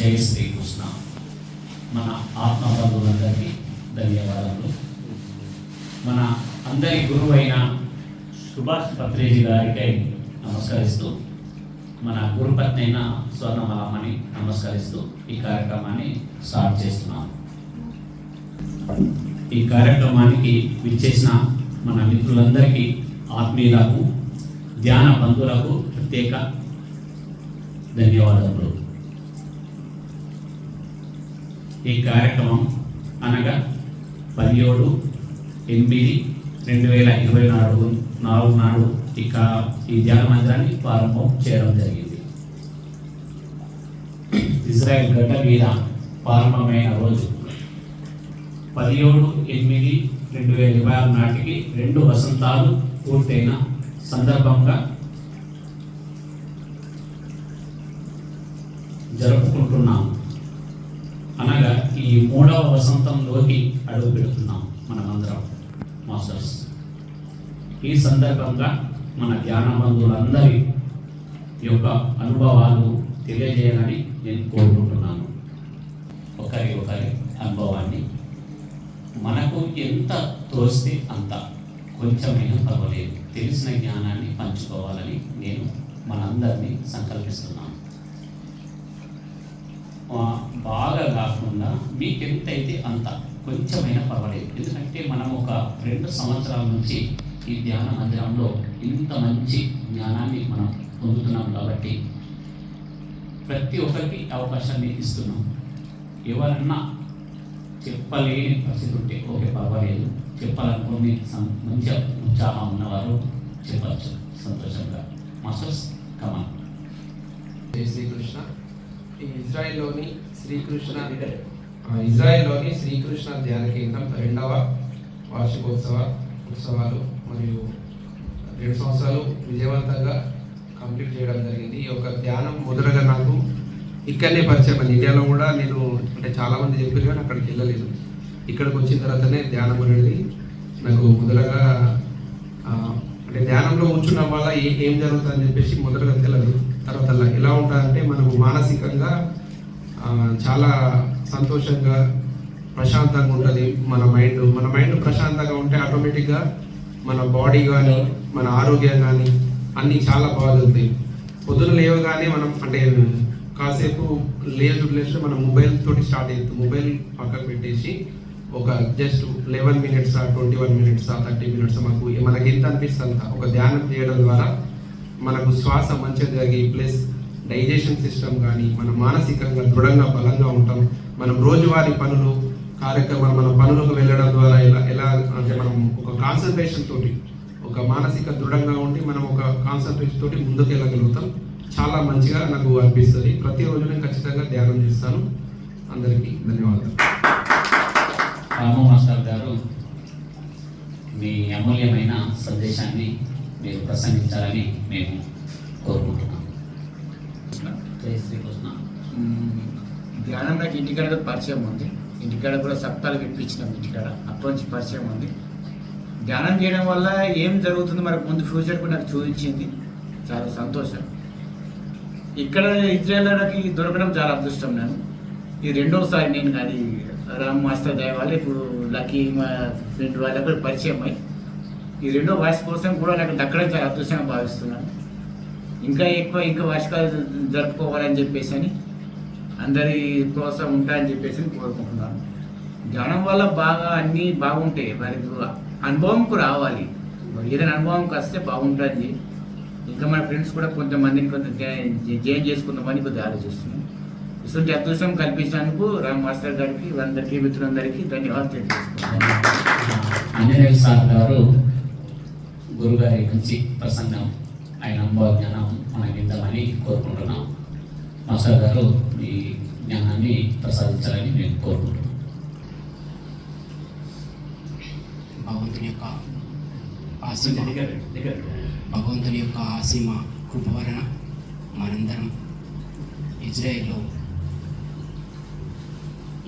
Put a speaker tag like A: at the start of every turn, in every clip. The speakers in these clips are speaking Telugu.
A: జై శ్రీకృష్ణ. మన ఆత్మ బంధువులందరికీ ధన్యవాదాలు. మన అందరి గురువు అయిన సుభాష్ పత్రేజీ గారికి నమస్కరిస్తూ, మన గురుపత్ని అయిన స్వర్ణమాలమ్మని నమస్కరిస్తూ ఈ కార్యక్రమాన్ని స్టార్ట్ చేస్తున్నాం. ఈ కార్యక్రమానికి విచ్చేసిన మన మిత్రులందరికీ, ఆత్మీయులకు, ధ్యాన బంధువులకు ప్రత్యేక ధన్యవాదములు. ఈ కార్యక్రమం అనగా 17/8/2024 నాడు ఈ ధ్యాన మందిరాన్ని ప్రారంభం చేయడం జరిగింది. ఇజ్రాయెల్ గడ్డ మీద ప్రారంభమైన రోజు 17/8/2026 నాటికి 2 వసంతాలు పూర్తయిన సందర్భంగా జరుపుకుంటున్నాం. అనగా ఈ 3వ వసంతంలోకి అడుగు పెడుతున్నాం మనమందరం మాస్టర్స్. ఈ సందర్భంగా మన ధ్యాన బంధువులందరి యొక్క అనుభవాలు తెలియజేయాలని నేను కోరుకుంటున్నాను. ఒకరి అనుభవాన్ని మనకు ఎంత తోస్తే అంత, కొంచెమైనా పర్వాలేదు, తెలిసిన జ్ఞానాన్ని పంచుకోవాలని నేను మనందరినీ సంకల్పిస్తున్నాను. బాగా కాకుండా మీకు ఎంతైతే అంత, కొంచెమైనా పర్వాలేదు. ఎందుకంటే మనం ఒక 2 సంవత్సరాల నుంచి ఈ ధ్యాన మందిరంలో ఇంత మంచి జ్ఞానాన్ని మనం పొందుతున్నాం కాబట్టి ప్రతి ఒక్కరికి అవకాశాన్ని ఇస్తున్నాం. ఎవరన్నా చెప్పలేని పరిస్థితి ఉంటే ఓకే పర్వాలేదు, చెప్పాలనుకుని మంచి ఉత్సాహం ఉన్నవారు చెప్పచ్చు సంతోషంగా. మాస్టర్స్ కమాన్.
B: జై శ్రీకృష్ణ. ఇజ్రాయెల్లోని శ్రీకృష్ణ ధ్యాన కేంద్రం 2వ ఉత్సవాలు మరియు 2 సంవత్సరాలు విజయవంతంగా కంప్లీట్ చేయడం జరిగింది. ఈ యొక్క ధ్యానం మొదటగా నాకు ఇక్కడనే పరిచయం అయింది. ఇండియాలో కూడా నేను అంటే చాలామంది చెప్పారు కానీ అక్కడికి వెళ్ళలేదు. ఇక్కడికి వచ్చిన తర్వాతనే ధ్యానం అనేది నాకు మొదటగా అంటే ధ్యానంలో కూర్చున్న వల్ల ఏం జరుగుతుందని చెప్పేసి మొదటగా తెలియదు. తర్వాత ఎలా ఉంటుందంటే మనకు మానసికంగా చాలా సంతోషంగా ప్రశాంతంగా ఉంటుంది. మన మైండ్ ప్రశాంతంగా ఉంటే ఆటోమేటిక్గా మన బాడీ కానీ మన ఆరోగ్యం కానీ అన్నీ చాలా బాగుంటాయి. పొద్దున లేవగానే మనం అంటే కాసేపు లేచి మన మొబైల్ తోటి స్టార్ట్ అవుతుంది. మొబైల్ పక్కకు పెట్టేసి ఒక జస్ట్ 11 minutes 21 minutes 30 minutes మనకి ఎంత అనిపిస్తుంది ఒక ధ్యానం చేయడం ద్వారా మనకు శ్వాస మంచిగా జరిగి ప్లస్ డైజెషన్ సిస్టమ్ కానీ మనం మానసికంగా దృఢంగా బలంగా ఉంటాం. మనం రోజువారీ పనులు కార్యక్రమాలు మన పనులకు వెళ్ళడం ద్వారా ఎలా అంటే మనం ఒక కాన్సన్ట్రేషన్ తోటి ఒక మానసిక దృఢంగా ఉండి మనం ఒక కాన్సన్ట్రేషన్ తోటి ముందుకు వెళ్ళగలుగుతాం. చాలా మంచిగా నాకు అనిపిస్తుంది. ప్రతిరోజు నేను ఖచ్చితంగా ధ్యానం చేస్తాను. అందరికీ ధన్యవాదాలు.
A: రాము మాస్టర్ గారు, మీ అమూల్యమైన సందేశాన్ని మీరు ప్రసంగించాలని మేము కోరుకుంటున్నాం. జై శ్రీకృష్ణ.
C: ధ్యానం నాకు ఇంటికాడ పరిచయం ఉంది. ఇంటికాడ కూడా సప్తాలు వినిపించినాం. ఇంటికాడ అప్పటి నుంచి పరిచయం ఉంది. ధ్యానం చేయడం వల్ల ఏం జరుగుతుందో మనకు ముందు ఫ్యూచర్ కూడా నాకు చూపించింది. చాలా సంతోషం. ఇక్కడ ఇజ్రాయెల్కి దొరకడం చాలా అదృష్టం. నేను ఇది రెండోసారి నేను అది రామ్ మాస్టర్ దయ వల్ల ఇప్పుడు లక్కీ మా ఫ్రెండ్ వాళ్ళ కూడా పరిచయం అయ్యి ఈ రెండో వాయిస్ కోసం కూడా నాకు దక్కడం చాలా అదృష్టంగా భావిస్తున్నాను. ఇంకా ఎక్కువ వార్షికాలు జరుపుకోవాలని చెప్పేసి అని అందరి ప్రోత్సాహం ఉంటాయని చెప్పేసి కోరుకుంటున్నాను. ధ్యానం వల్ల బాగా అన్నీ బాగుంటాయి. వారికి అనుభవంకు రావాలి. ఏదైనా అనుభవంకి వస్తే బాగుంటుంది. ఇంకా మన ఫ్రెండ్స్ కూడా కొంతమందిని జాయిన్ చేసుకుందామని కొద్దిగా ఆలోచిస్తున్నాం. ఇటువంటి అదృష్టం కల్పించినందుకు రామ్ మాస్టర్ గారికి అందరికీ మిత్రులందరికీ ధన్యవాదాలు తెలియజేస్తున్నాను.
A: ఆంజనేయ సార్ గారు గురుగారి నుంచి ప్రసంగం, ఆయన అనుభవ జ్ఞానం మనకి ఇద్దామని కోరుకుంటున్నాం. మాస్టర్ గారు మీ జ్ఞానాన్ని ప్రసాదించాలని మేము కోరుకుంటున్నాం.
D: భగవంతుని యొక్క ఆసీమ కృప వలన మనందరం ఇజ్రాయెల్లో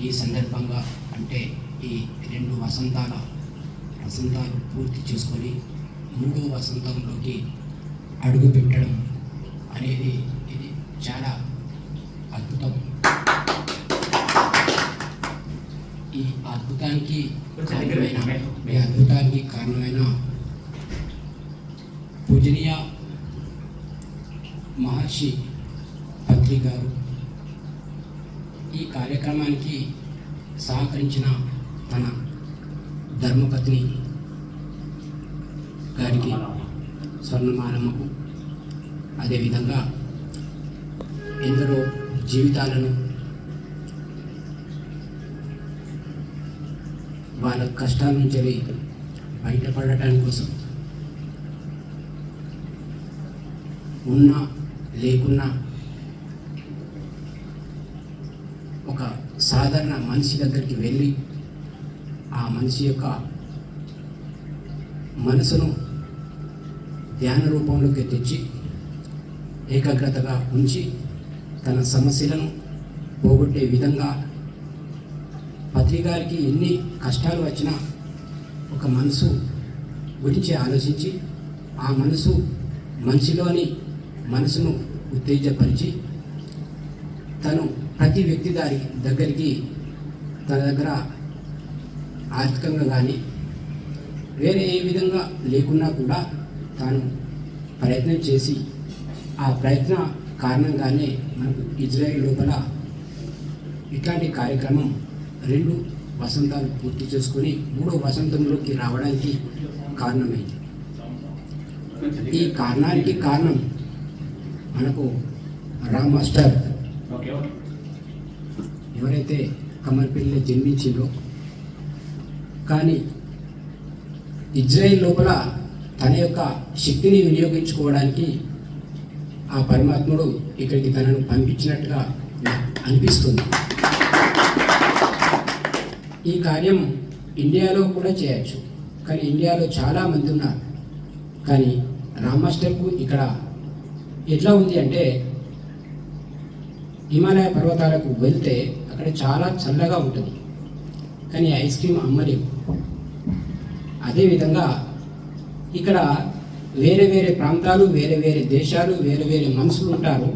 D: ఈ సందర్భంగా అంటే ఈ 2 వసంతాలు పూర్తి చేసుకొని 3వ వసంతంలోకి అడుగు పెట్టడం అనేది ఇది చాలా అద్భుతం. ఈ అద్భుతానికి కారణమైన పూజనీయ మహర్షి పత్రి గారు ఈ కార్యక్రమానికి సహకరించిన తన ధర్మపత్ని గారికి స్వర్ణమాలమ్మకు, అదేవిధంగా ఎందరో జీవితాలను వాళ్ళ కష్టాల నుంచి బయటపడటానికి కోసం ఉన్నా లేకున్నా ఒక సాధారణ మనిషి దగ్గరికి వెళ్ళి ఆ మనిషి యొక్క మనసును ధ్యాన రూపంలోకి తెచ్చి ఏకాగ్రతగా ఉంచి తన సమస్యలను పోగొట్టే విధంగా పత్రి గారికి ఎన్ని కష్టాలు వచ్చినా ఒక మనసు గురించి ఆలోచించి ఆ మనిషిలోని మనసును ఉత్తేజపరిచి తను ప్రతి వ్యక్తి దగ్గరికి తన దగ్గర ఆర్థికంగా కానీ వేరే ఏ విధంగా లేకున్నా కూడా తాను ప్రయత్నం చేసి ఆ ప్రయత్న కారణంగానే మనకు ఇజ్రాయెల్ లోపల ఇట్లాంటి కార్యక్రమం 2 వసంతాలు పూర్తి చేసుకొని 3వ వసంతంలోకి రావడానికి కారణమైంది. ఈ కారణానికి కారణం మనకు రామ్ మాస్టర్ ఎవరైతే కమర్పల్లిలో జన్మించిందో కానీ ఇజ్రాయెల్ లోపల తన యొక్క శక్తిని వినియోగించుకోవడానికి ఆ పరమాత్ముడు ఇక్కడికి తనను పంపించినట్టుగా అనిపిస్తుంది. ఈ కార్యం ఇండియాలో కూడా చేయొచ్చు, కానీ ఇండియాలో చాలామంది ఉన్నారు. కానీ రామ్ మాస్టర్కు ఇక్కడ ఎట్లా ఉంది అంటే హిమాలయ పర్వతాలకు వెళ్తే అక్కడ చాలా చల్లగా ఉంటుంది, కానీ ఐస్ క్రీమ్ అమ్మలేవు. అదేవిధంగా ఇక్కడ వేరే వేరే ప్రాంతాలు, వేరే వేరే దేశాలు, వేరే వేరే మనుషులు ఉంటారు.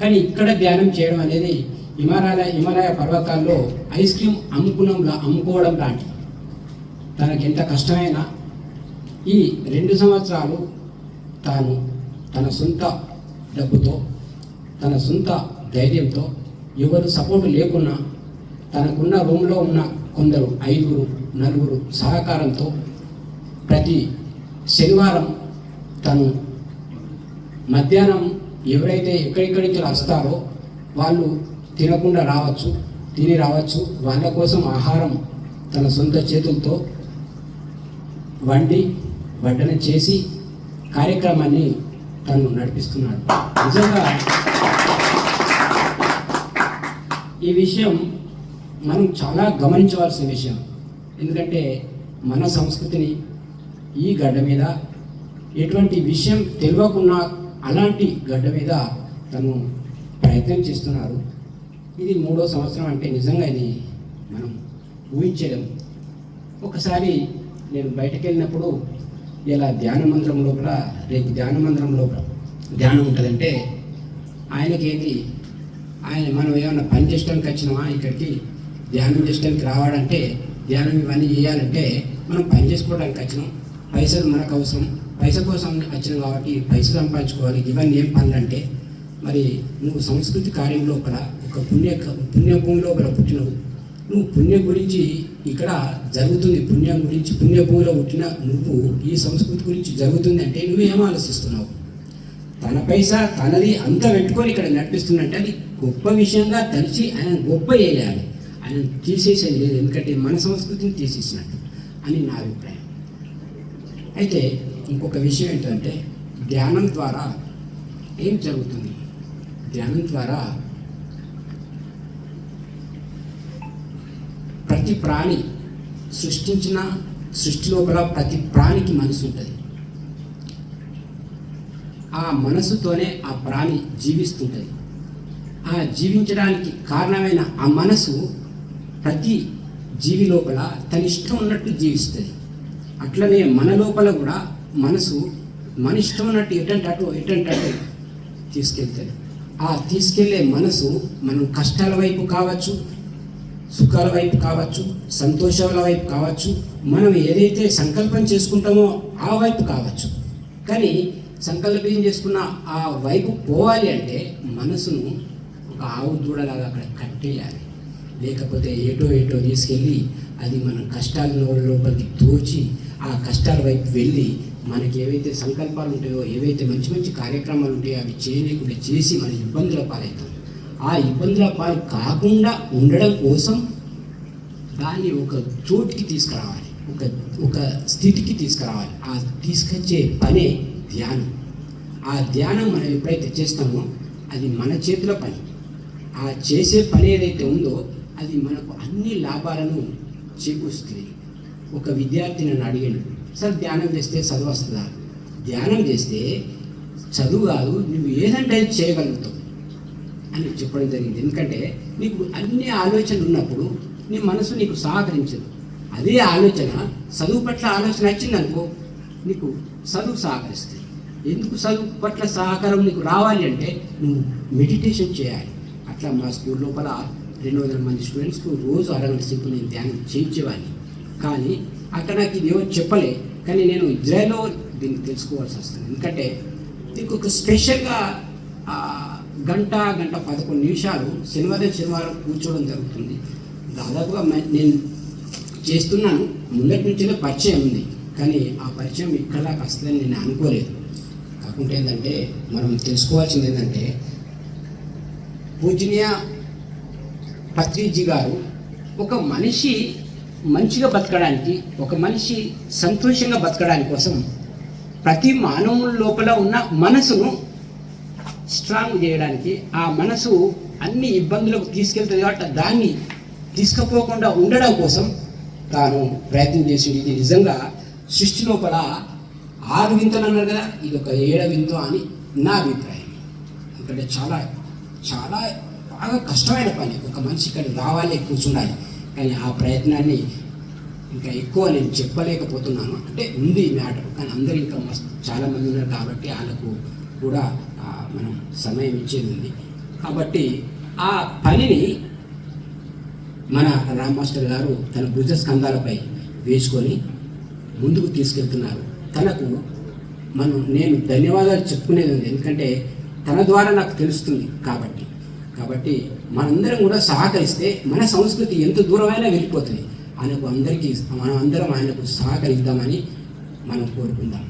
D: కానీ ఇక్కడ ధ్యానం చేయడం అనేది హిమాలయ పర్వతాల్లో ఐస్ క్రీమ్ అమ్ముకోవడం లాంటి. తనకి ఎంత కష్టమైనా ఈ 2 సంవత్సరాలు తాను తన సొంత డబ్బుతో, తన సొంత ధైర్యంతో, ఎవరు సపోర్ట్ లేకున్నా తనకున్న రూమ్లో ఉన్న కొందరు 5-4 సహకారంతో ప్రతి శనివారం తను మధ్యాహ్నం ఎవరైతే ఎక్కడెక్కడి నుంచి వస్తారో వాళ్ళు తినకుండా రావచ్చు, తిని రావచ్చు. వాళ్ళ కోసం ఆహారం తన సొంత చేతులతో వడ్డన చేసి కార్యక్రమాన్ని తను నడిపిస్తున్నాడు. నిజంగా ఈ విషయం మనం చాలా గమనించవలసిన విషయం. ఎందుకంటే మన సంస్కృతిని ఈ గడ్డ మీద ఎటువంటి విషయం తెలియకున్నా అలాంటి గడ్డ మీద తను ప్రయత్నం చేస్తున్నారు. ఇది 3వ సంవత్సరం అంటే నిజంగా ఇది మనం ఊహించలేం. ఒకసారి నేను బయటకు వెళ్ళినప్పుడు ఇలా ధ్యాన మందిరం లోపల, రేపు ధ్యాన మందిరం లోపల ధ్యానం ఉంటుందంటే ఆయనకి ఏంటి, మనం ఏమన్నా పని చేయడానికి వచ్చినామా ఇక్కడికి, ధ్యానం చేయడానికి రావాలంటే, ధ్యానం ఇవన్నీ చేయాలంటే మనం పని చేసుకోవడానికి వచ్చినాం, పైసలు మనకు అవసరం, పైసల కోసం వచ్చినాం కాబట్టి పైసలు సంపాదించుకోవాలి, ఇవన్నీ ఏం పనులు అంటే, మరి నువ్వు సంస్కృతి కార్యం లోపల ఒక పుణ్యభూమి లోపల పుట్టినవు, నువ్వు పుణ్యం గురించి ఇక్కడ జరుగుతుంది, పుణ్యం గురించి పుణ్యభూమిలో పుట్టిన నువ్వు ఈ సంస్కృతి గురించి జరుగుతుంది అంటే నువ్వేం ఆలోచిస్తున్నావు? తన పైసా తనది అంతా పెట్టుకొని ఇక్కడ నడిపిస్తుందంటే అది గొప్ప విషయంగా తలిచి ఆయన గొప్ప చేయాలి, ఆయన తీసేసేది లేదు. ఎందుకంటే మన సంస్కృతిని తీసేసినట్టు అని నా అభిప్రాయం. అయితే ఇంకొక విషయం ఏంటంటే ధ్యానం ద్వారా ఏం జరుగుతుంది? ధ్యానం ద్వారా ప్రతి ప్రాణి సృష్టించిన సృష్టి లోపల ప్రతి ప్రాణికి మనసు ఉంటుంది. ఆ మనసుతోనే ఆ ప్రాణి జీవిస్తుంటుంది. ఆ జీవించడానికి కారణమైన ఆ మనసు ప్రతి జీవి లోపల తన ఇష్టం ఉన్నట్టు జీవిస్తుంది. అట్లనే మన లోపల కూడా మనసు మన ఇష్టం ఉన్నట్టు ఎటంటే అటు తీసుకెళ్తుంది. ఆ తీసుకెళ్లే మనసు మనం కష్టాల వైపు కావచ్చు, సుఖాల వైపు కావచ్చు, సంతోషాల వైపు కావచ్చు, మనం ఏదైతే సంకల్పం చేసుకుంటామో ఆ వైపు కావచ్చు. కానీ సంకల్పం చేసుకున్న ఆ వైపు పోవాలి అంటే మనసును ఒక ఆవు దూడలాగా అక్కడ కట్టేయాలి. లేకపోతే ఏటో తీసుకెళ్ళి అది మన కష్టాల లోపలికి తోచి ఆ కష్టాల వైపు వెళ్ళి మనకి ఏవైతే సంకల్పాలు ఉంటాయో, ఏవైతే మంచి మంచి కార్యక్రమాలు ఉంటాయో అవి చేయలేకుండా చేసి మన ఇబ్బందుల పాలవుతాం. ఆ ఇబ్బందుల పాలు కాకుండా ఉండడం కోసం దాన్ని ఒక చోటికి తీసుకురావాలి, ఒక స్థితికి తీసుకురావాలి. ఆ తీసుకొచ్చే పనే ధ్యానం. ఆ ధ్యానం మనం ఎప్పుడైతే చేస్తామో అది మన చేతిలో పని. ఆ చేసే పని ఏదైతే ఉందో అది మనకు అన్ని లాభాలను చేకూరుస్తుంది. ఒక విద్యార్థి నన్ను అడిగాడు, సార్ ధ్యానం చేస్తే చదువు వస్తుందా? ధ్యానం చేస్తే చదువు కాదు, నువ్వు ఏదంటే అది చేయగలుగుతావు అని చెప్పడం జరిగింది. ఎందుకంటే నీకు అన్ని ఆలోచనలు ఉన్నప్పుడు నీ మనసు నీకు సహకరించదు. అదే ఆలోచన చదువు పట్ల ఆలోచన వచ్చిందనుకో నీకు చదువు సహకరిస్తుంది. ఎందుకు చదువు పట్ల సహకారం నీకు రావాలి అంటే నువ్వు మెడిటేషన్ చేయాలి. అట్లా మా స్కూల్ లోపల 200 మంది స్టూడెంట్స్కు రోజు అరగంట సేపు నేను ధ్యానం చేయించేవాడిని. కానీ అక్కడ నాకు ఇది ఎవరు చెప్పలే, కానీ నేను ఇజ్రాయెల్లో దీన్ని తెలుసుకోవాల్సి వస్తుంది. ఎందుకంటే దీనికి ఒక స్పెషల్గా గంట 11 నిమిషాలు శనివారం కూర్చోవడం జరుగుతుంది. దాదాపుగా నేను చేస్తున్నాను, ముందటి నుంచే పరిచయం ఉంది, కానీ ఆ పరిచయం ఇక్కడ దాకా వస్తుందని నేను అనుకోలేదు. కాకుంటే ఏంటంటే మనం తెలుసుకోవాల్సింది ఏంటంటే పూజనీయ పత్రిజీ గారు ఒక మనిషి మంచిగా బతకడానికి, ఒక మనిషి సంతోషంగా బతకడానికి కోసం ప్రతి మానవుల లోపల ఉన్న మనసును స్ట్రాంగ్ చేయడానికి, ఆ మనసు అన్ని ఇబ్బందులకు తీసుకెళ్తుంది కాబట్టి దాన్ని తీసుకుపోకుండా ఉండడం కోసం తాను ప్రయత్నం చేసింది. ఇది నిజంగా సృష్టి లోపల 6 వింతలు అన్నారు కదా, ఇది ఒక 7వ వింత అని నా అభిప్రాయం. ఎందుకంటే చాలా చాలా బాగా కష్టమైన పని, ఒక మనిషి ఇక్కడ రావాలి, కూర్చుండాలి. కానీ ఆ ప్రయత్నాన్ని ఇంకా ఎక్కువ నేను చెప్పలేకపోతున్నాను. అంటే ఉంది మ్యాటర్, కానీ అందరూ ఇంకా చాలామంది ఉన్నారు కాబట్టి వాళ్ళకు కూడా మనం సమయం ఇచ్చేది ఉంది. కాబట్టి ఆ పనిని మన రామ్ మాస్టర్ గారు తన భుజ స్కంధాలపై వేసుకొని ముందుకు తీసుకెళ్తున్నారు. తనకు నేను ధన్యవాదాలు చెప్పుకునేది ఉంది, ఎందుకంటే తన ద్వారా నాకు తెలుస్తుంది. కాబట్టి మనందరం కూడా సహకరిస్తే మన సంస్కృతి ఎంత దూరమైనా వెళ్ళిపోతుంది. మనం అందరం ఆయనకు సహకరిద్దామని మనం కోరుకుందాం.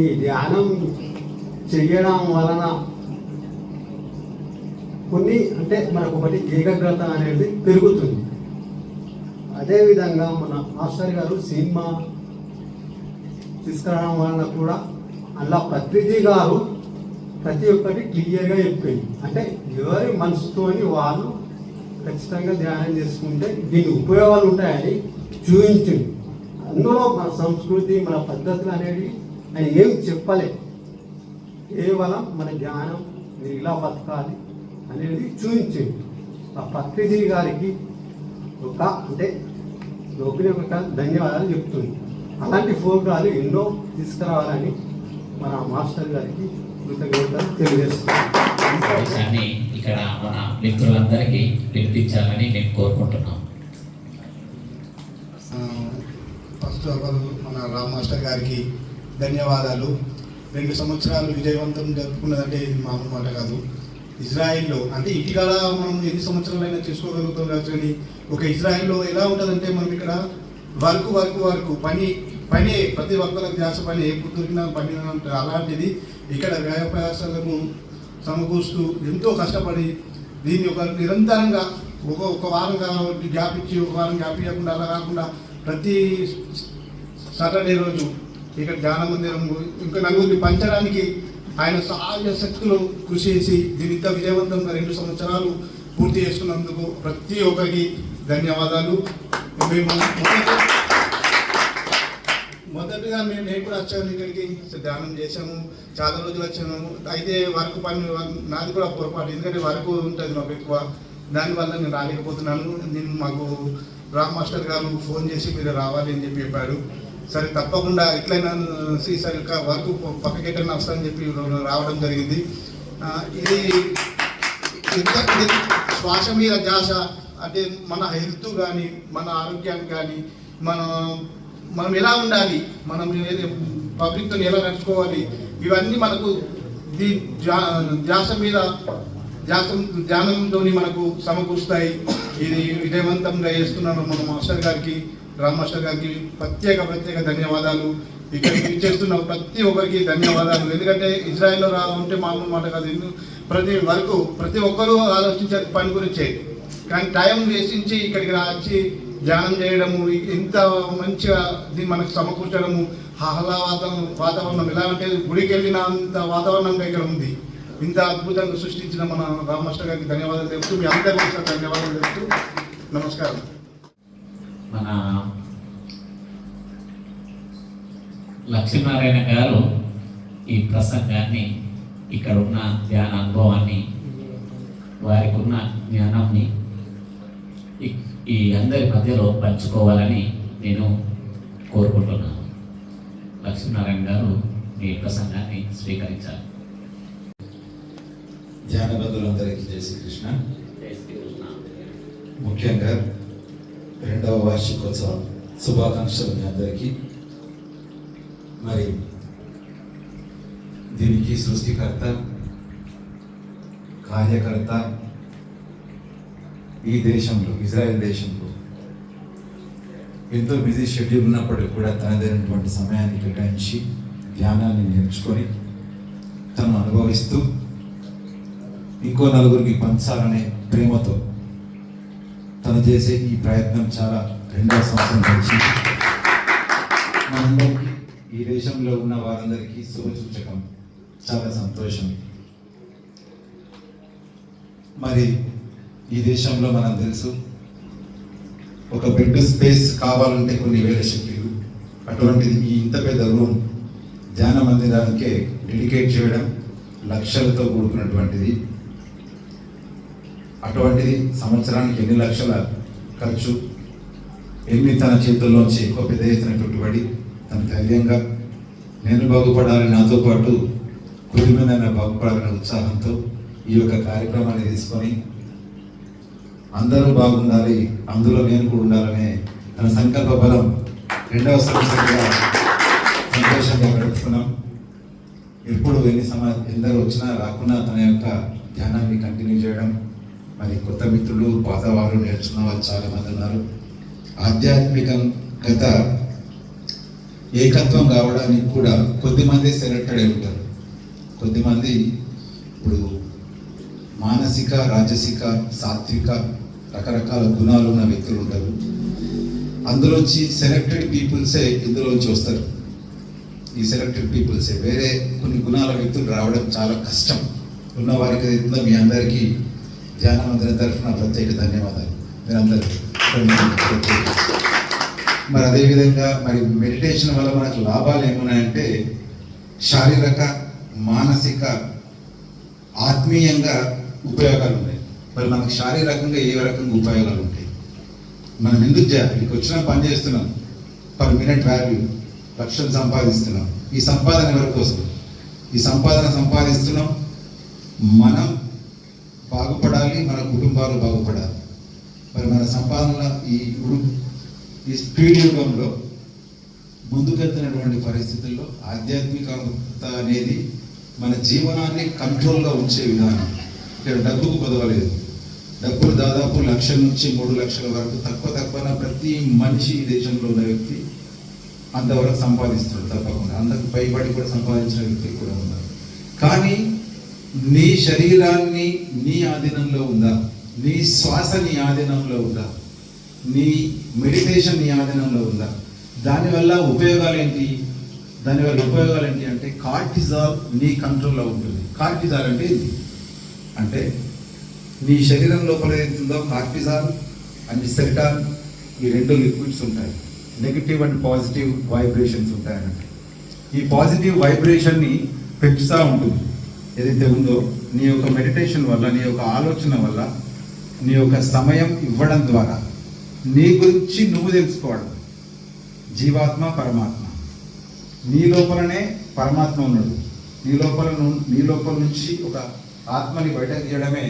E: ఈ ధ్యానం చెయ్యడం వలన కొన్ని అంటే మనకు ఒకటి ఏకాగ్రత అనేది పెరుగుతుంది. అదేవిధంగా మన మాస్టర్ గారు సినిమా తీసుకురావడం వలన కూడా అలా పత్రిజీ గారు ప్రతి ఒక్కటి క్లియర్గా చెప్పింది. అంటే ఎవరి మనసుతోని వాళ్ళు ఖచ్చితంగా ధ్యానం చేసుకుంటే దీని ఉపయోగాలు ఉంటాయని చూపించింది. అందులో మన సంస్కృతి మన పద్ధతులు అనేవి ఆయన ఏం చెప్పలే, కేవలం మన ధ్యానం మీరు ఇలా బతకాలి అనేది చూపించింది. ఆ పత్రిజీ గారికి ఒక అంటే లోపలి ఒక ధన్యవాదాలు చెప్తుంది. అలాంటి ప్రోగ్రాలు ఎన్నో తీసుకురావాలని మన మాస్టర్ గారికి కృతజ్ఞతలు తెలియజేస్తున్నాను.
A: విషయాన్ని ఇక్కడ మన మిత్రులందరికీ వినిపించాలని నేను కోరుకుంటున్నాను.
F: ఫస్ట్ ఆఫ్ ఆల్ మన రామ్ మాస్టర్ గారికి ధన్యవాదాలు. 2 సంవత్సరాలు విజయవంతం జరుపుకున్నదంటే ఇది మామూలు మాట కాదు. ఇజ్రాయిల్లో అంటే ఇటీవల మనం ఎన్ని సంవత్సరాలైనా చేసుకోగలుగుతాం కాదు, కానీ ఒక ఇజ్రాయిల్లో ఎలా ఉంటుందంటే మనం ఇక్కడ వర్క్ పని ప్రతి ఒక్కరికి ధ్యాస పని ఎప్పుడు దొరికినా పని ఉంటుంది. అలాంటిది ఇక్కడ వ్యాపారాలను సమకూరుస్తూ ఎంతో కష్టపడి దీన్ని ఒక నిరంతరంగా ఒక వారం గ్యాప్ ఇచ్చి ఒక వారం గ్యాప్ ఇవ్వకుండా అలా కాకుండా ప్రతి సాటర్డే రోజు ఇక్కడ ధ్యాన మందిరం ఇంకా నలుగురిని పంచడానికి ఆయన సహాయ శక్తులు కృషి చేసి దీని ఇంత విజయవంతంగా 2 సంవత్సరాలు పూర్తి చేసుకున్నందుకు ప్రతి ఒక్కరికి ధన్యవాదాలు. మేము మొదటిగా నేను కూడా వచ్చాను ఇక్కడికి, ధ్యానం చేశాము, చాలా రోజులు వచ్చాను. అయితే వర్క్ పని నాది కూడా పొరపాటు, ఎందుకంటే వర్క్ ఉంటుంది మాకు ఎక్కువ, దానివల్ల నేను రాలేకపోతున్నాను. నేను మాకు రామ్ మాస్టర్ గారు ఫోన్ చేసి మీరు రావాలి అని చెప్పాడు. సరే తప్పకుండా ఎట్లయినా సరే వర్క్ పక్కకెట్టని వస్తానని చెప్పి రావడం జరిగింది. ఇది శ్వాస మీద ధ్యాస అంటే మన హెల్త్ కానీ మన ఆరోగ్యానికి కానీ మనం ఎలా ఉండాలి, మనం పబ్లిక్తో ఎలా నడుచుకోవాలి, ఇవన్నీ మనకు ధ్యాస మీద ధ్యానంతో మనకు సమకూరుస్తాయి. ఇది విజయవంతంగా చేస్తున్నాను మన మాస్టర్ గారికి, రామ్ మాస్టర్ గారికి ప్రత్యేక ధన్యవాదాలు. ఇక్కడ చేస్తున్న ప్రతి ఒక్కరికి ధన్యవాదాలు. ఎందుకంటే ఇజ్రాయెల్లో ఉంటే మామూలు మాట కాదు. ప్రతి ఒక్కరూ ఆలోచించే పని గురించే, కానీ టైం వేసించి ఇక్కడికి వచ్చి ధ్యానం చేయడము, ఇంత మంచిగా దీన్ని మనకు సమకూర్చడము, వాతావరణం ఎలా అంటే గుడికి వెళ్ళినంత వాతావరణంగా ఇక్కడ ఉంది. ఇంత అద్భుతంగా సృష్టించిన మన రామ్ మాస్టర్ గారికి ధన్యవాదాలు చెప్తూ మీ అందరికీ ధన్యవాదాలు చెప్తూ నమస్కారం.
A: మన లక్ష్మీనారాయణ గారు ఈ ప్రసంగాన్ని, ఇక్కడ ఉన్న ధ్యాన అనుభవాన్ని, వారికి ఉన్న జ్ఞానాన్ని ఈ అందరి మధ్యలో పంచుకోవాలని నేను కోరుకుంటున్నాను. లక్ష్మీనారాయణ గారు మీ ప్రసంగాన్ని స్వీకరించాలి.
G: ధ్యాన బంధువులందరికీ జై శ్రీకృష్ణ. ముఖ్యంగా 2వ వార్షికోత్సవం శుభాకాంక్షలు మీ అందరికీ. మరి దీనికి సృష్టికర్త, కార్యకర్త ఈ దేశంలో, ఇజ్రాయెల్ దేశంలో ఎంతో బిజీ షెడ్యూల్ ఉన్నప్పటికీ కూడా తనదైనటువంటి సమయాన్ని కేటాయించి ధ్యానాన్ని నేర్చుకొని తను అనుభవిస్తూ ఇంకో నలుగురికి పంచాలనే ప్రేమతో తను చేసే ఈ ప్రయత్నం చాలా 2వ సంవత్సరం గడిచింది. మనందరికీ, ఈ దేశంలో ఉన్న వారందరికీ శుభసూచకం, చాలా సంతోషం. మరి ఈ దేశంలో మనం తెలుసు, ఒక బెడ్ స్పేస్ కావాలంటే కొన్ని వేల శక్తులు, అటువంటిది ఈ ఇంత పెద్ద రూమ్ ధ్యాన మందిరానికే డెడికేట్ చేయడం లక్షలతో కూడుకున్నటువంటిది. అటువంటిది సంవత్సరానికి ఎన్ని లక్షల ఖర్చు, ఎన్ని తన చేతుల్లోంచి ఎక్కువ పెద్ద ఎత్తున పెట్టుబడి, తన ధైర్యంగా నేను బాగుపడాలి, నాతో పాటు కుటుంబమైన బాగుపడాలనే ఉత్సాహంతో ఈ యొక్క కార్యక్రమాన్ని తీసుకొని అందరూ బాగుండాలి, అందులో నేను కూడా ఉండాలనే తన సంకల్ప బలం 2వ సంవత్సరంగా సంతోషంగా గడుపుకున్నాం. ఎప్పుడు ఎందరూ వచ్చినా రాకున్నా తన యొక్క ధ్యానాన్ని కంటిన్యూ చేయడం. మరి కొత్త మిత్రులు, పాత వారు, నేర్చుకున్న వాళ్ళు చాలామంది ఉన్నారు. ఆధ్యాత్మికత ఏకత్వం కావడానికి కూడా కొద్దిమంది సెలెక్టెడ్ అయి ఉంటారు. కొద్దిమంది ఇప్పుడు మానసిక, రాజసిక, సాత్విక రకరకాల గుణాలు ఉన్న వ్యక్తులు ఉంటారు. అందులోంచి సెలెక్టెడ్ పీపుల్సే ఇందులోంచి వస్తారు. ఈ సెలెక్టెడ్ పీపుల్సే, వేరే కొన్ని గుణాల వ్యక్తులు రావడం చాలా కష్టం. ఉన్న వారికి అయితే మీ అందరికీ ధ్యాన మందిరం తరఫున ప్రత్యేక ధన్యవాదాలు. మీరందరూ మరి అదేవిధంగా మరి మెడిటేషన్ వల్ల మనకు లాభాలు ఏమున్నాయంటే శారీరక, మానసిక, ఆత్మీయంగా ఉపయోగాలు ఉన్నాయి. మరి మనకు శారీరకంగా ఏ రకంగా ఉపయోగాలు ఉంటాయి? మనం ఎందుకు చేయాలి? ఇక్కడికి వచ్చినా పని చేస్తున్నాం, పర్ మినిట్ వాల్యూ లక్షలు సంపాదిస్తున్నాం. ఈ సంపాదన ఎవరి కోసం? ఈ సంపాదిస్తున్నాం మనం బాగుపడాలి, మన కుటుంబాలు బాగుపడాలి. మరి మన సంపాదన ఈ స్పీడ్ యుగంలో ముందుకెళ్తున్నటువంటి పరిస్థితుల్లో ఆధ్యాత్మికత అనేది మన జీవనాన్ని కంట్రోల్గా ఉంచే విధానం. ఇక్కడ డబ్బుకు కొదవలేదు. డబ్బులు దాదాపు 1,00,000 నుంచి 3 లక్షల వరకు తక్కువ ప్రతి మనిషి ఈ దేశంలో ఉన్న వ్యక్తి అంతవరకు సంపాదిస్తున్నాడు తప్పకుండా. అంతకు పైబడి కూడా సంపాదించిన వ్యక్తి కూడా ఉన్నారు. కానీ నీ శరీరాన్ని నీ ఆధీనంలో ఉందా? నీ శ్వాస నీ ఆధీనంలో ఉందా? నీ మెడిటేషన్ నీ ఆధీనంలో ఉందా? దానివల్ల ఉపయోగాలు ఏంటి? అంటే కార్టిజాల్ నీ కంట్రోల్లో ఉంటుంది. కార్టిజాల్ అంటే ఇది అంటే నీ శరీరం లోపల ఏదైతుందో కార్టిజాల్ అండ్ సెరటాన్, ఈ 2 లిక్విడ్స్ ఉంటాయి. నెగిటివ్ అండ్ పాజిటివ్ వైబ్రేషన్స్ ఉంటాయన్నమాట. ఈ పాజిటివ్ వైబ్రేషన్ని పెంచుతూ ఉంటుంది. ఏదైతే ఉందో నీ యొక్క మెడిటేషన్ వల్ల, నీ యొక్క ఆలోచన వల్ల, నీ యొక్క సమయం ఇవ్వడం ద్వారా నీ గురించి నువ్వు తెలుసుకోవడం. జీవాత్మ, పరమాత్మ, నీ లోపలనే పరమాత్మ ఉన్నాడు. నీ లోపల నుంచి ఒక ఆత్మని బయట తీయడమే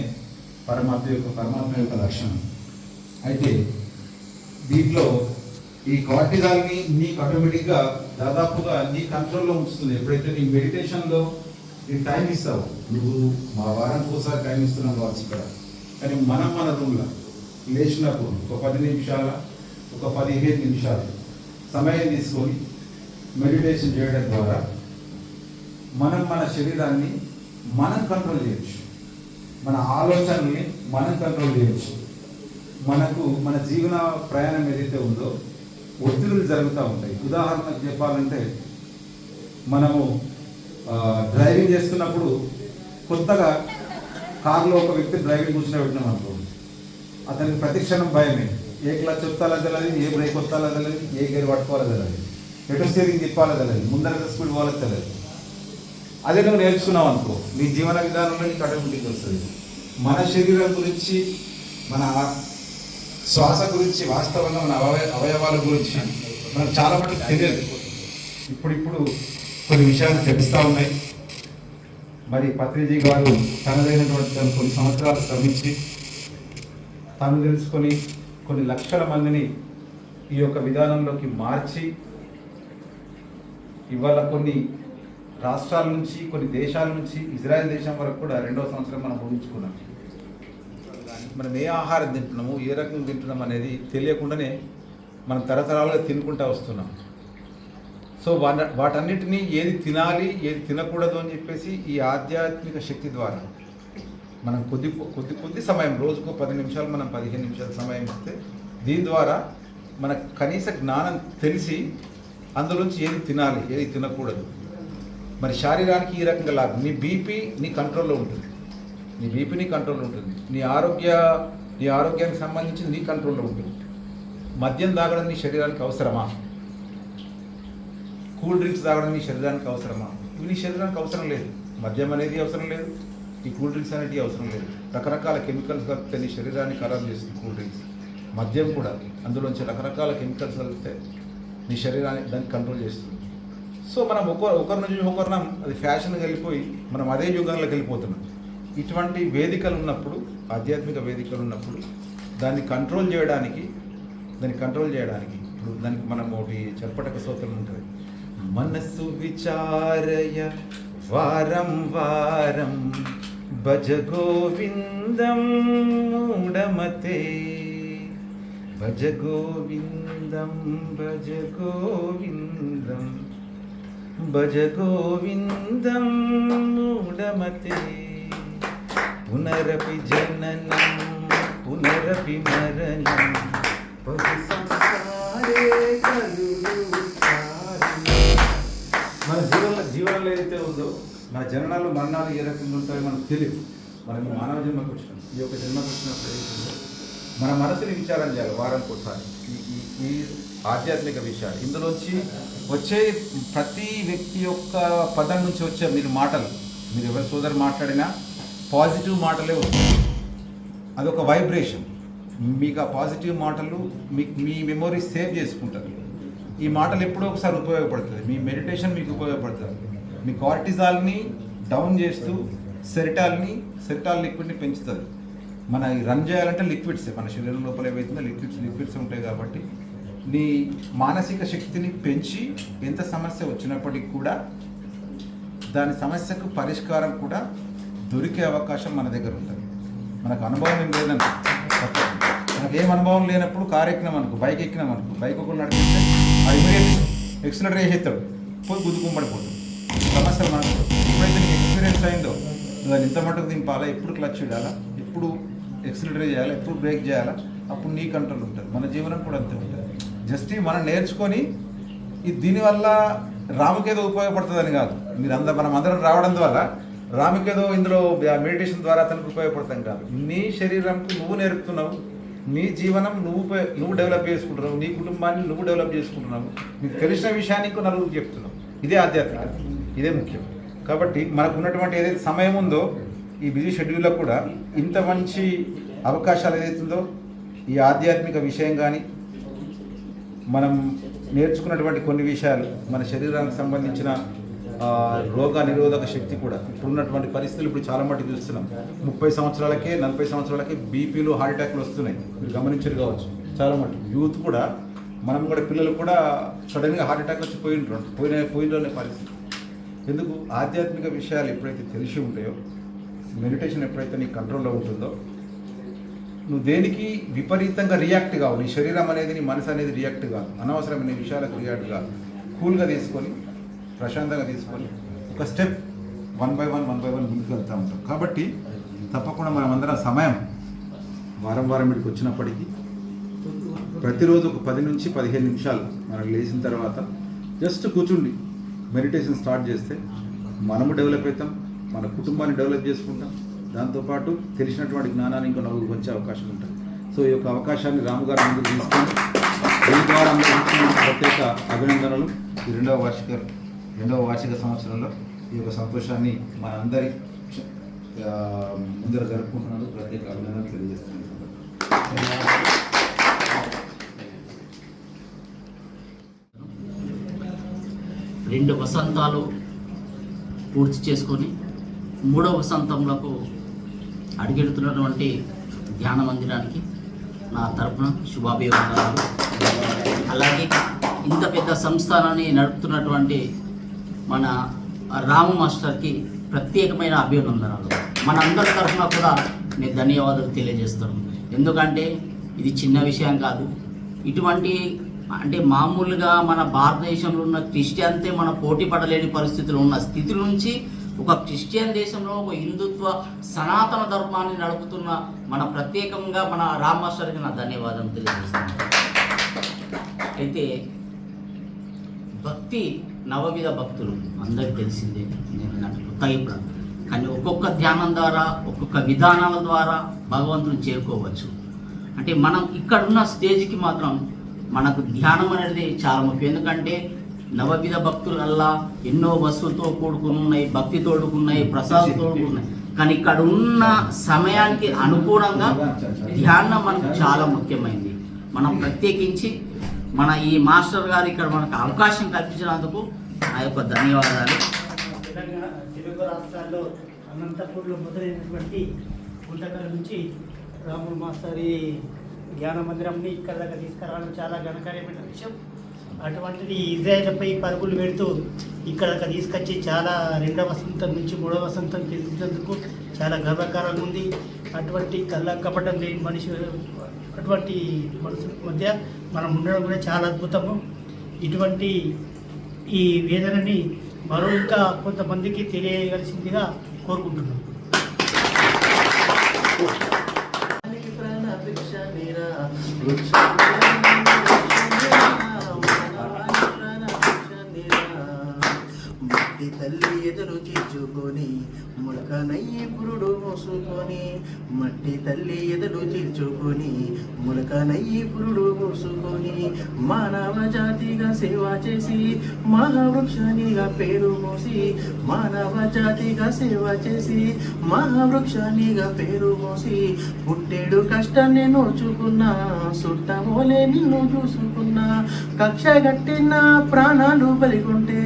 G: పరమాత్మ యొక్క లక్షణం. అయితే దీంట్లో ఈ కార్టిజాల్ని నీకు ఆటోమేటిక్గా దాదాపుగా నీ కంట్రోల్లో ఉంచుతుంది. ఎప్పుడైతే నీ మెడిటేషన్లో నీ టైం ఇస్తావు, నువ్వు మా వారానికి ఒకసారి టైం ఇస్తున్నావు కావచ్చు ఇక్కడ, కానీ మన రూమ్లో లేచినప్పుడు ఒక 10 నిమిషాల, ఒక 15 నిమిషాలు సమయం తీసుకొని మెడిటేషన్ చేయడం ద్వారా మన శరీరాన్ని మనం కంట్రోల్ చేయొచ్చు. మన ఆలోచనల్ని మనం కంట్రోల్ చేయొచ్చు. మన జీవన ప్రయాణం ఏదైతే ఉందో ఒత్తిడులు జరుగుతూ ఉంటాయి. ఉదాహరణకు చెప్పాలంటే మనము డ్రైవింగ్ చేస్తున్నప్పుడు కొత్తగా కారులో ఒక వ్యక్తి డ్రైవింగ్ కూర్చుని పెట్టినాం అనుకోండి, అతనికి ప్రతిక్షణం భయమే. ఏ క్లచ్ చెప్తాలో తెలియదు, ఏ బ్రేక్ కొత్తాలో తెలియదు, ఏ గేర్ పట్టుకోవాలో తెలియదు, ఎటు స్టీరింగ్ తిప్పాలో తెలియదు, ముందర స్పీడ్ పోవాలో తెలియదు. అదే నువ్వు నేర్చుకున్నావు అనుకో, నీ జీవన విధానంలో నీకు ఆటోమేటిక్గా వస్తుంది. మన శరీరం గురించి, మన శ్వాస గురించి, వాస్తవంగా మన అవయవాల గురించి మనకు చాలా మటుకు తెలియదు. ఇప్పుడు కొన్ని విషయాలు తెలుస్తూ ఉన్నాయి. మరి పత్రిజీ గారు తనదైనటువంటి కొన్ని సంవత్సరాలు శ్రమించి తను తెలుసుకొని కొన్ని లక్షల మందిని ఈ యొక్క విధానంలోకి మార్చి ఇవాళ కొన్ని రాష్ట్రాల నుంచి, కొన్ని దేశాల నుంచి, ఇజ్రాయెల్ దేశం వరకు కూడా 2వ సంవత్సరం మనం ఊహించుకున్నాం. మనం ఏ ఆహారం తింటున్నాము, ఏ రకంగా తింటున్నాం అనేది తెలియకుండానే మనం తరతరాలుగా తినుకుంటూ వస్తున్నాం. సో వాటన్నిటినీ ఏది తినాలి, ఏది తినకూడదు అని చెప్పేసి ఈ ఆధ్యాత్మిక శక్తి ద్వారా మనం కొద్ది సమయం, రోజుకు 10 నిమిషాలు, మనం 15 నిమిషాల సమయం ఇస్తే దీని ద్వారా మనకు కనీస జ్ఞానం తెలిసి అందులోంచి ఏది తినాలి, ఏది తినకూడదు. మరి శరీరానికి ఈ రకంగా లాభం. నీ బీపీ నీ కంట్రోల్లో ఉంటుంది, నీ ఆరోగ్యానికి సంబంధించి నీ కంట్రోల్లో ఉంటుంది. మద్యం తాగడం నీ శరీరానికి అవసరమా? కూల్ డ్రింక్స్ తాగడం నీ శరీరానికి అవసరమా? ఇవి నీ శరీరానికి అవసరం లేదు. మద్యం అనేది అవసరం లేదు, ఈ కూల్ డ్రింక్స్ అనేవి అవసరం లేదు. రకరకాల కెమికల్స్ కలిపితే నీ శరీరాన్ని ఖరాబ్ చేస్తుంది కూల్ డ్రింక్స్. మద్యం కూడా అందులోంచి రకరకాల కెమికల్స్ కలిపితే నీ శరీరాన్ని దాన్ని కంట్రోల్ చేస్తుంది. సో మనం ఒకరి నుంచి ఒకరినం అది ఫ్యాషన్కి వెళ్ళిపోయి మనం అదే యుగంలోకి వెళ్ళిపోతున్నాం. ఇటువంటి వేదికలు ఉన్నప్పుడు, ఆధ్యాత్మిక వేదికలు ఉన్నప్పుడు దాన్ని కంట్రోల్ చేయడానికి ఇప్పుడు దానికి మనం ఒకటి చెప్పటక సూత్రం ఉంటుంది. మనస్సు విచారయ వారం వారం భజ గోవిందం మూఢమతే, భజ గోవిందం గోవిందం భజ గోవిందం భజ గోవిందం మూఢమతే పునరపి జననం పునరపి మరణం బహు సంసారే కలుగు సారి. మన జీవనంలో ఏదైతే ఉందో మన జననాలు మరణాలు ఏ రకంగా ఉంటాయో మనకు తెలియదు. మనం ఈ మానవ జన్మకు వచ్చినాం. ఈ యొక్క జన్మకు వచ్చిన ప్రదేశంలో మన మనసుని విచారం చేయాలి వారానికి ఒకసారి. ఈ ఆధ్యాత్మిక విషయాలు ఇందులోంచి వచ్చే ప్రతి వ్యక్తి యొక్క పదం నుంచి వచ్చే మీరు మాటలు, మీరు ఎవరి సోదరు మాట్లాడినా పాజిటివ్ మాటలే వస్తాయి. అదొక వైబ్రేషన్. మీకు ఆ పాజిటివ్ మాటలు మీ మెమొరీ సేవ్ చేసుకుంటారు. ఈ మాటలు ఎప్పుడో ఒకసారి ఉపయోగపడుతుంది. మీ మెడిటేషన్ మీకు ఉపయోగపడుతుంది. మీ కార్టిజాల్ని డౌన్ చేస్తూ సెరిటాల్ లిక్విడ్ని పెంచుతుంది. మన రన్ చేయాలంటే లిక్విడ్సే, మన శరీరం లోపల ఏవైతుందో లిక్విడ్స్ ఉంటాయి. కాబట్టి నీ మానసిక శక్తిని పెంచి ఎంత సమస్య వచ్చినప్పటికీ కూడా దాని సమస్యకు పరిష్కారం కూడా దొరికే అవకాశం మన దగ్గర ఉంటుంది. మనకు అనుభవం ఏం లేదంటే, మనకు ఏం అనుభవం లేనప్పుడు కారు ఎక్కినాం అనుకో, బైక్ ఎక్కినాం అనుకో, బైక్ ఒకళ్ళు నడిపిస్తే ఆ ఇమీడియట్ ఎక్సిలరేటర్ వేసేస్తాడు, పోయి గుద్దుకుమ్మడిపోతుంది. సమస్యలు మనకు ఎప్పుడైతే నీకు ఎక్స్పీరియన్స్ అయిందో నువ్వు అది ఇంత మటుకు దింపాలా, ఎప్పుడు క్లచ్ ఇడాలా, ఎప్పుడు ఎక్సిలరేటర్ చేయాలా, ఎప్పుడు బ్రేక్ చేయాలా, అప్పుడు నీ కంట్రోల్ ఉంటుంది. మన జీవనం కూడా అంతే ఉంటుంది. జస్ట్ మనం నేర్చుకొని దీనివల్ల రాముకేదో ఉపయోగపడుతుందని కాదు. మనం అందరం రావడం ద్వారా రాముకేదో ఇందులో మెడిటేషన్ ద్వారా అతనికి ఉపయోగపడతాం కాదు. నీ శరీరంకు నువ్వు నేర్పుతున్నావు, నీ జీవనం నువ్వు డెవలప్ చేసుకుంటున్నావు, నీ కుటుంబాన్ని నువ్వు డెవలప్ చేసుకుంటున్నావు, నీకు తెలిసిన విషయానికి నలుగురికి చెప్తున్నావు. ఇదే ఆధ్యాత్మికత, ఇదే ముఖ్యం. కాబట్టి మనకు ఉన్నటువంటి ఏదైతే సమయం ఉందో ఈ బిజీ షెడ్యూల్లో కూడా ఇంత మంచి అవకాశాలు ఏదైతుందో ఈ ఆధ్యాత్మిక విషయం కానీ మనం నేర్చుకున్నటువంటి కొన్ని విషయాలు మన శరీరానికి సంబంధించిన రోగ నిరోధక శక్తి కూడా ఇప్పుడున్నటువంటి పరిస్థితులు ఇప్పుడు చాలా మటుకు చూస్తున్నాం. 30 సంవత్సరాలకే 40 సంవత్సరాలకే బీపీలు హార్ట్ అటాక్లు వస్తున్నాయి. మీరు గమనించారు కావచ్చు. చాలా మటుకు యూత్ కూడా, మనం కూడా, పిల్లలు కూడా సడన్గా హార్ట్ అటాక్ వచ్చి పోయిన పరిస్థితి. ఎందుకు? ఆధ్యాత్మిక విషయాలు ఎప్పుడైతే తెలిసి ఉంటాయో, మెడిటేషన్ ఎప్పుడైతే నీ కంట్రోల్లో ఉంటుందో, నువ్వు దేనికి విపరీతంగా రియాక్ట్ కావు. నీ శరీరం అనేది, నీ మనసు అనేది రియాక్ట్ కాదు. అనవసరమైన విషయాలకు రియాక్ట్ కాదు. కూల్గా తీసుకొని, ప్రశాంతంగా తీసుకొని ఒక స్టెప్ 1 by 1 ముందుకు వెళ్తూ ఉంటాం. కాబట్టి తప్పకుండా మనమందరం సమయం వారం ఇక్కడికి వచ్చినప్పటికీ ప్రతిరోజు ఒక 10 నుంచి 15 నిమిషాలు మనం లేచిన తర్వాత జస్ట్ కూర్చుండి మెడిటేషన్ స్టార్ట్ చేస్తే మనము డెవలప్ అవుతాం, మన కుటుంబాన్ని డెవలప్ చేసుకుంటాం. దాంతోపాటు తెలిసినటువంటి జ్ఞానాన్ని ఇంకా నలుగురికి వచ్చే అవకాశం ఉంటుంది. సో ఈ యొక్క అవకాశాన్ని రాము గారు ముందుకు తీసుకొని దీని ద్వారా ప్రత్యేక అభినందనలు. ఈ రెండవ వార్షిక సంవత్సరంలో ఈ యొక్క సంతోషాన్ని మనందరి ముందర జరుపుకుంటున్నందుకు ప్రత్యేక అభినందనలు తెలియజేస్తున్నాను.
H: 2 వసంతాలు పూర్తి చేసుకొని 3వ వసంతంలోకి అడుగెడుతున్నటువంటి ధ్యాన మందిరానికి నా తరపున శుభాభివందనాలు. అలాగే ఇంత పెద్ద సంస్థానాన్ని నడుపుతున్నటువంటి మన రాము మాస్టర్కి ప్రత్యేకమైన అభినందనలు. మన అందరి తరఫున కూడా నేను ధన్యవాదాలు తెలియజేస్తాను. ఎందుకంటే ఇది చిన్న విషయం కాదు. ఇటువంటి అంటే మామూలుగా మన భారతదేశంలో ఉన్న క్రిస్టియన్తే మన పోటీ పడలేని పరిస్థితులు ఉన్న స్థితి నుంచి ఒక క్రిస్టియన్ దేశంలో ఒక హిందుత్వ సనాతన ధర్మాన్ని నడుపుతున్న మన ప్రత్యేకంగా మన రామ్ మాస్టర్కి నా ధన్యవాదాలు తెలియజేస్తాను. అయితే భక్తి నవవిధ భక్తులు అందరికీ తెలిసిందే, నేను నాకు కొత్తగా కానీ ఒక్కొక్క ధ్యానం ద్వారా ఒక్కొక్క విధానాల ద్వారా భగవంతుని చేరుకోవచ్చు. అంటే మనం ఇక్కడున్న స్టేజ్కి మాత్రం మనకు ధ్యానం అనేది చాలా ముఖ్యం. ఎందుకంటే నవవిధ భక్తులల్లా ఎన్నో వస్తువులతో కూడుకుని ఉన్నాయి, భక్తితో ఉన్నాయి, ప్రసాదంతో ఉన్నాయి. కానీ ఇక్కడ ఉన్న సమయానికి అనుగుణంగా ధ్యానం మనకు చాలా ముఖ్యమైనది. మనం ప్రత్యేకించి మన ఈ మాస్టర్ గారు ఇక్కడ మనకు అవకాశం కల్పించినందుకు నా యొక్క ధన్యవాదాలు.
I: తెలుగు రాష్ట్రాల్లో అనంతపూర్లో మొదలైనటువంటి గుంటకల నుంచి రాముల మాస్టర్ ఈ ధ్యాన మందిరంని ఇక్కడ దాకా తీసుకురావడం చాలా ఘనకార్యమైన విషయం. అటువంటిది ఇజ్రాయేల్పై పరుగులు పెడుతూ ఇక్కడ తీసుకొచ్చి చాలా 2వ వసంతం నుంచి 3వ వసంతం తెలిసినందుకు చాలా గర్వకారంగా ఉంది. అటువంటి కళ్ళ కపటం లేని మనిషి అటువంటి మనసుల మధ్య మనం ఉండడం కూడా చాలా అద్భుతము. ఇటువంటి ఈ వేదనని మరో ఇంకా కొంతమందికి తెలియవలసిందిగా కోరుకుంటున్నాం.
J: మట్టి తల్లి ఎదురు చీల్చుకొని ములకనయ్యి పురుడు మోసుకొని, మట్టి తల్లి ఎదురు చీల్చుకొని ములకనయ్యి పురుడు మోసుకొని, మానవ జాతిగా సేవ చేసి మహావృక్షానిగా పేరు మోసి, మానవ జాతిగా సేవ చేసి మహావృక్షానిగా పేరు మోసి, పుట్టేడు కష్టాన్ని నోచుకున్నా సుట్టమోలే నిన్ను చూసుకున్నా, కక్ష గట్టిన ప్రాణాలు బలిగొంటే,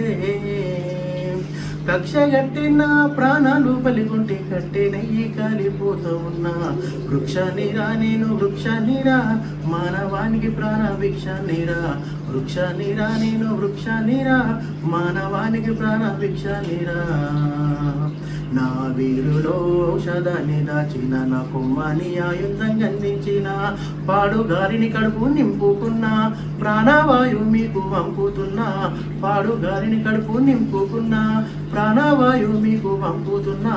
J: కక్ష గట్టిన ప్రాణాలు బలిగొంటే కట్టెనయ్యి కాలిపోతూ ఉన్నా, వృక్షాన్నిరా నేను వృక్షాన్నిరా, మానవానికి ప్రాణ భిక్షాన్నిరా, వృక్షాన్నిరా నేను వృక్షాన్నిరా, మానవానికి ప్రాణ భిక్షాన్నిరా. నా వీరులో ఔషధాన్ని దాచిన, నా కొమ్మని ఆయుధం గంధించిన, పాడుగారిని కడుపు నింపుకున్నా, ప్రాణవాయు మీకు పంపుతున్నా, పాడుగారిని కడుపు నింపుకున్నా, ప్రాణవాయు మీకు పంపుతున్నా,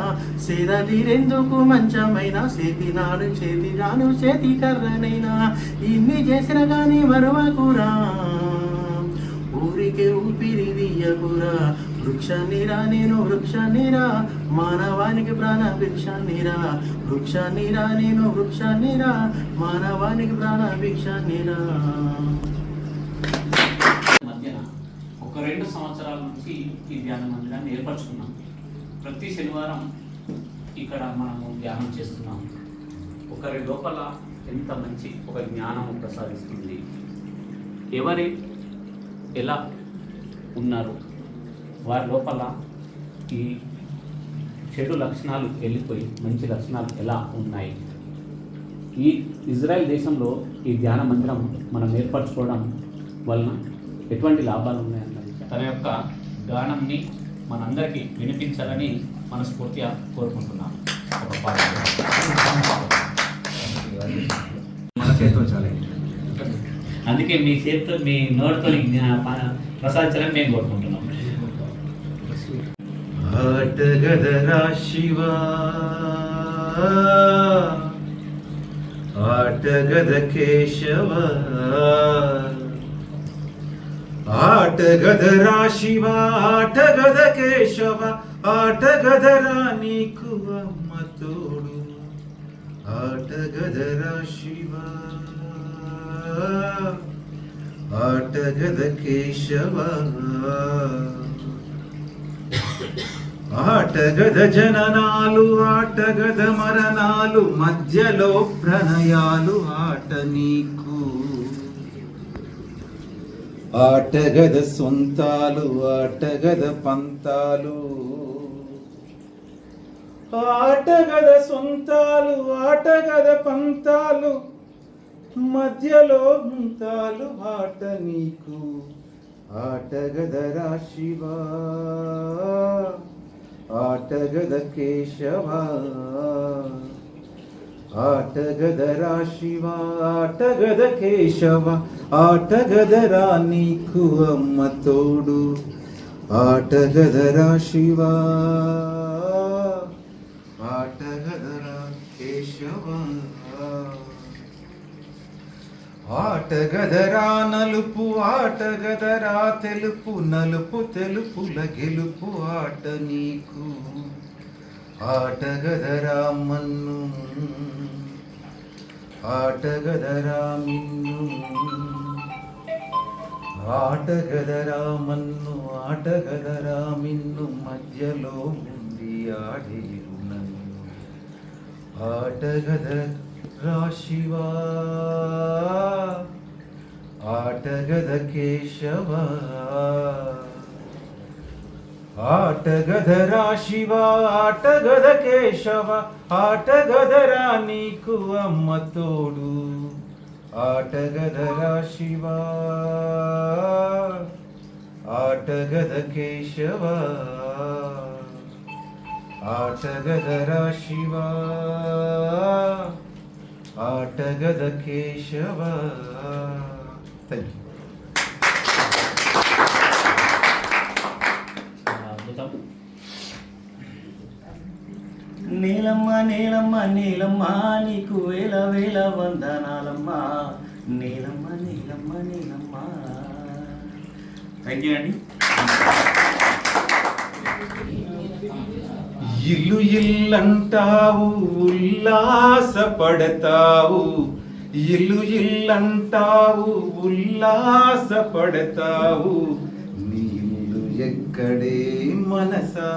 J: సేద తీరెందుకు మంచమైనా, చేతినాడు చేతిగాను చేతి కర్రనైనా, ఇన్ని చేసిన గాని మరువకురా, ఊరికే ఊపిరి తీయకురా, వృక్షాన్నిరా నేను వృక్షాన్నిరా, మానవానికి ప్రాణ భిక్షాన్నిరా, వృక్షాన్నిరా నేను వృక్షాన్నిరా, మానవానికి ప్రాణ భిక్షాన్నిరా.
A: మధ్యన ఒక 2 సంవత్సరాల నుంచి ఈ ధ్యాన మందిరాన్ని ఏర్పరచుకున్నాం. ప్రతి శనివారం ఇక్కడ మనము ధ్యానం చేస్తున్నాం. ఒకరి లోపల ఎంత మంచి ఒక జ్ఞానం ప్రసాదిస్తుంది. ఎవరి ఎలా ఉన్నారు, వారి లోపల ఈ చెడు లక్షణాలు వెళ్ళిపోయి మంచి లక్షణాలు ఎలా ఉన్నాయి. ఈ ఇజ్రాయెల్ దేశంలో ఈ ధ్యాన మందిరం మనం ఏర్పరచుకోవడం వలన ఎటువంటి లాభాలు ఉన్నాయన్నది తన యొక్క గానంని మనందరికీ వినిపించాలని మనస్ఫూర్తిగా కోరుకుంటున్నాను. ఒక పాట
B: మన చేతితో చాలే,
A: అందుకే మీ చేతితో మీ నోటితో ప్రసాదించాలని మేము కోరుకుంటున్నాం.
J: ఆటగదరా శివ, ఆటగద కేశవ, ఆటగదరా శివ, ఆటగద కేశవ, ఆటగదరా నీకు అమ్మ తోడు, ఆటగదరా శివ, ఆటగద కేశవ, ఆటగద జననాలు ఆటగద మరణాలు, మధ్యలో ప్రణయాలు ఆట నీకు, ఆటగద సొంతాలు ఆటగద పంతాలు, ఆటగద సొంతాలు ఆటగద పంతాలు, మధ్యలో ముంతాలు ఆట నీకు, ఆటగదరా శివ, ఆటగద కేశవ, ఆటగదరా శివ, ఆటగద కేశవ, ఆటగదరా నీకు అమ్మ తోడు, ఆటగదరా శివ, ఆటగదరా కేశవ, ఆటగదరా నలుపు ఆటగదరా తెలుపు, నలుపు తెలుపుల గెలుపు ఆట నీకు, ఆటగదరా మన్ను ఆటగదరా మిన్ను, ఆటగదరా మన్ను ఆటగదరా మిన్ను, మధ్యలో ఉండి ఆడేరు నన్ను, ఆటగదరా శివ, ఆటగద కేశవ, ఆటగదరా శివ, ఆటగద కేశవ, ఆటగదరా నీకు అమ్మ తోడు, ఆటగదరా శివ, ఆటగద కేశవ, ఆటగదరా శివ, ఆటగద కేశవ. Thank you.
A: అద్భుతం.
H: నీలమ్మ నీలమ్మ నీలమ్మ నీకు వేల వేల వందనాలమ్మ. నీలమ్మ నీలమ్మ నీలమ్మ. థ్యాంక్ యూ అండి.
J: ఇల్లు ఇల్లంటావు ఉల్లాసపడతావు, ఇల్లు ఇల్లంటావు ఉల్లాసపడతావు, నీ ఇల్లు ఎక్కడే మనసా,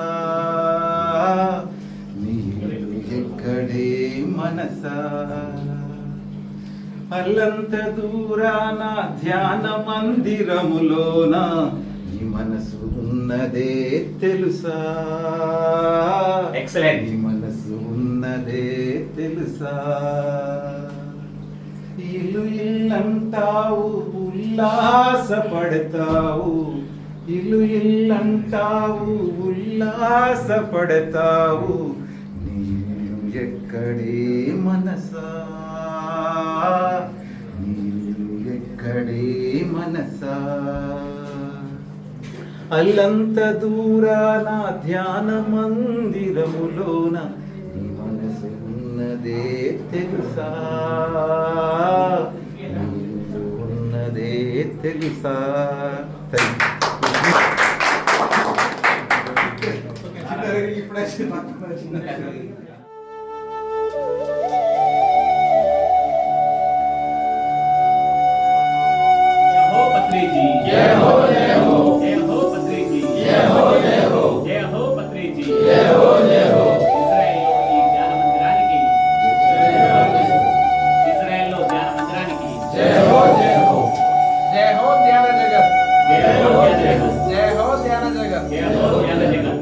J: నీ ఇల్లు ఎక్కడే మనసా. అల్లంత దూరాన ధ్యాన మందిరములోన నీ మనసు ఉన్నదే తెలుసా,
A: ఎక్సలెంట్.
J: నీ మనసు ఉన్నదే తెలుసా. ఇల్లు ఇల్లంటావు ఉల్లాసపడతావు, ఇల్లు ఇల్లంటావు ఉల్లాసపడతావు, నీ ఇల్లు ఎక్కడే మనసా, నీ ఇల్లు ఎక్కడే మనసా. అల్లంత దూరాన ధ్యాన మందిరములోన నీ మనసు ఉన్నదే తెలుసా, నీ ఇల్లు ఉన్నదే తెలుసా.
A: जय हो जय हो जय हो पत्री जी, जय हो जय हो जय हो पत्री जी, जय हो जय हो. इस्राయేల్లో ధ్యాన మందిరానికి
B: జయ హో జయ హో. జయ హో ధ్యాన జగత్.
A: జయ హో జయ హో
B: జయ హో ధ్యాన జగత్.
A: జయ హో ధ్యాన జగత్.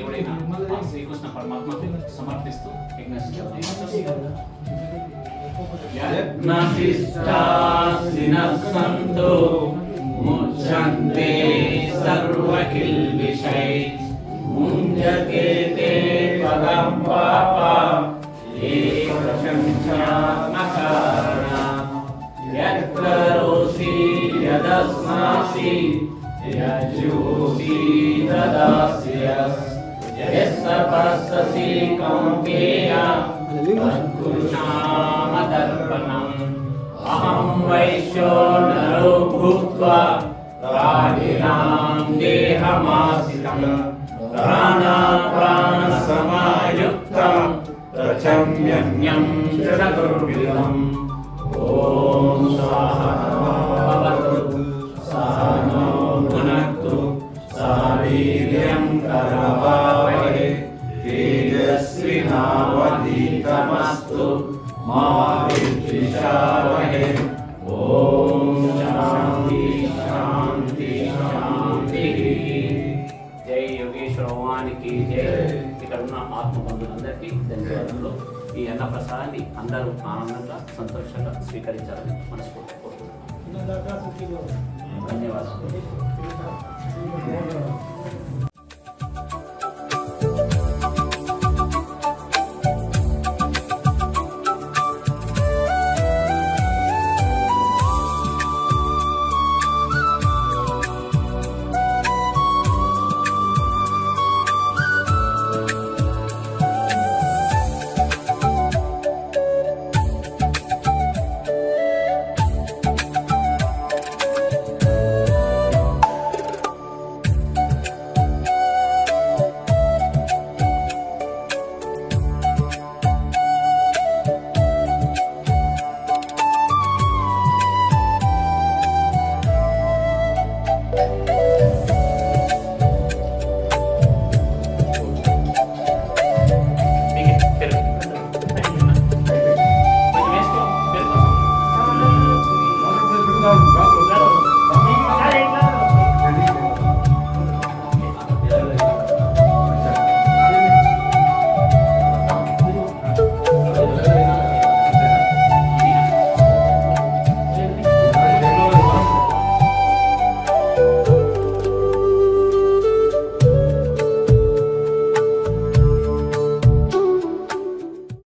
A: దేవుడైన ఆ శ్రీకృష్ణ పరమాత్మకు సమర్పిస్తూ సంతో ముచ్యంతే సర్వకిల్బిషై ముంజతే తే పదం పాప ఏకశంచానకారణ యత్కరోసి యదస్నాసి యజ్జోసి దదాస్యస్ యస్సపස්සసి కౌంతేయ తత్కురుషామదర్పణం అహం వైశ్యో నరో భూత్వా ప్రాణినాం దేహమాశ్రితం ప్రాణసమాయుక్తం ప్రచమ్యన్యం చతుర్విధం ఓం సహనమవతు సహనో భునక్తు సహ వీర్యం కరవావహై తేజస్వినావధీతమస్తు మా విద్విషావహై ఓం శాంతి శాంతి శాంతి. జై యోగేశ్వర భగవానికి జై. ఇక్కడ ఉన్న ఆత్మబంధువులందరికీ ధన్యవాదాలు. ఈ అన్న ప్రసాదాన్ని అందరూ ఆనందంగా సంతోషంగా స్వీకరించాలని మనస్ఫూర్తిగా కోరుకుంటున్నాను. ధన్యవాదాలు.